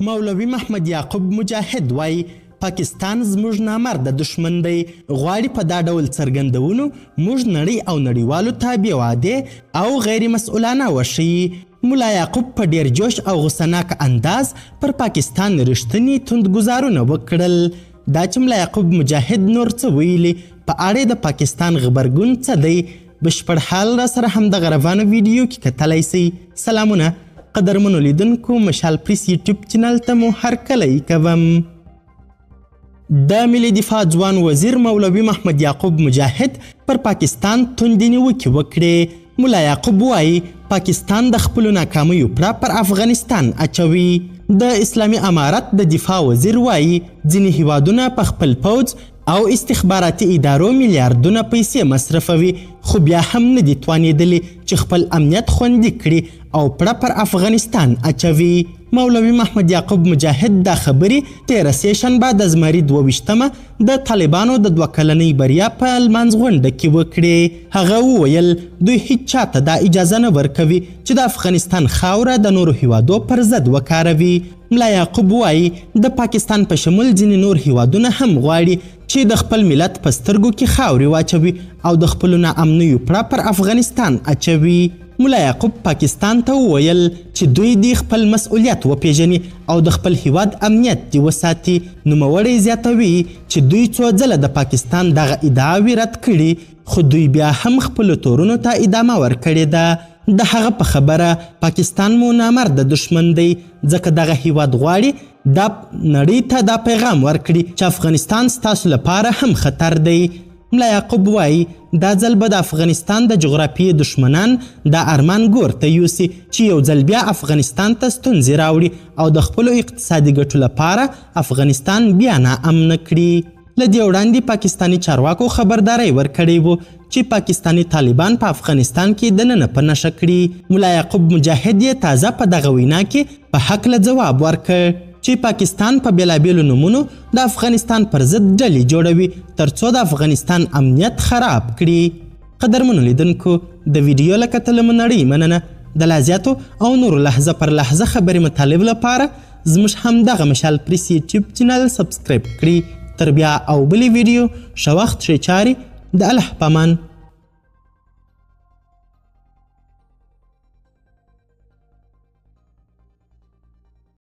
مولوي محمد یعقوب مجاهد وایي پاکستان زموږ نامرده دشمن دی، غواړي په دا ډول څرګندونو موږ نړۍ او نړیوالو ته بې وعدې او غیر مسؤلانه وښیي. ملا یعقوب په ډیر جوش او غصناک انداز پر پاکستان رښتیني توندګزارونه وکړل. دا چې ملا یعقوب مجاهد نور څه ویلي په اړه د پاکستان غبرګون څه دی، بشپړ حال را سره همدغه روانه ویډیو کې کتلی سئ. سلامونه قدرمنو لیدونکو، مشال پریس یوټیوب چینل ته مو هرکلی کوم. د ملي دفاع ځوان وزیر مولوي محمد یعقوب مجاهد پر پاکستان توندې نیوکې وکړې. ملا یعقوب وایي پاکستان د خپلو ناکامیو پړه پر افغانستان اچوي. د اسلامي امارت د دفاع وزیر وایي ځینې هیوادونه په خپل پوځ او استخباراتي ادارو میلیاردونه پیسې مصرفوي، خو بیا هم نه دي توانېدلي چې خپل امنیت خوندي کړي او پړه پر افغانستان اچوي. مولوي محمد یعقوب مجاهد دا خبرې تیره سېشنبه د زمري 22 د طالبانو د 2 کلنۍ بریا په لمانځ غونډه کې وکړې. هغه وویل دوی هیڅ چاته دا اجازه نه ورکوي چې د افغانستان خاوره د نورو هیوادو پر ضد وکاروي. ملا یعقوب وایي د پاکستان په شمول ځینې نور هیوادونه هم غواړي چې د خپل ملت په سترګو کې خاورې واچوي او د خپلو ناامنیو پړه پر افغانستان اچوي. ملا یعقوب پاکستان ته وویل چې دوی دې خپل مسؤلیت وپیژني او د خپل هیواد امنیت دې وساتي. نوموړی زیاتوي چې دوی څو ځله د پاکستان دغه ادعاوې رد کړي، خو دوی بیا هم خپلو تورونو ته ادامه ورکړې ده. د هغه په خبره پاکستان مو نامرده دشمن دی، ځکه دغه هیواد غواړي دا نړۍ ته دا پیغام ورکړي چې افغانستان ستاسو لپاره هم خطر دی. ملا یعقوب وایي دا ځل به د افغانستان د جغرافیې دشمنان دا ارمان ګور ته یوسي چې یو ځل بیا افغانستان ته ستونزې راوړي او د خپلو اقتصادي ګټو لپاره افغانستان بیا ناامنه کړي. له دې وړاندې پاکستاني چارواکو خبرداری ورکړی و چې پاکستاني طالبان په افغانستان کې دننه په نښه کړي. ملا یعقوب مجاهد یې تازه په دغه وینا کې په هکله ځواب ورکړ چې پاکستان په بېلابېلو نومونو د افغانستان پر ضد ډلې جوړوي ترڅو د افغانستان امنیت خراب کړي. قدرمنو لیدونکو، د ویډیو له کتلو مو نړۍ مننه. د لا زیاتو او نورو لحظه پر لحظه خبرې مطالب لپاره زموږ همدغه مشال پریس یوټیوب چینل سبسکرایب کړئ. تر بیا او بلې ویډیو ښه وخت ښې چارې. د الله پامان.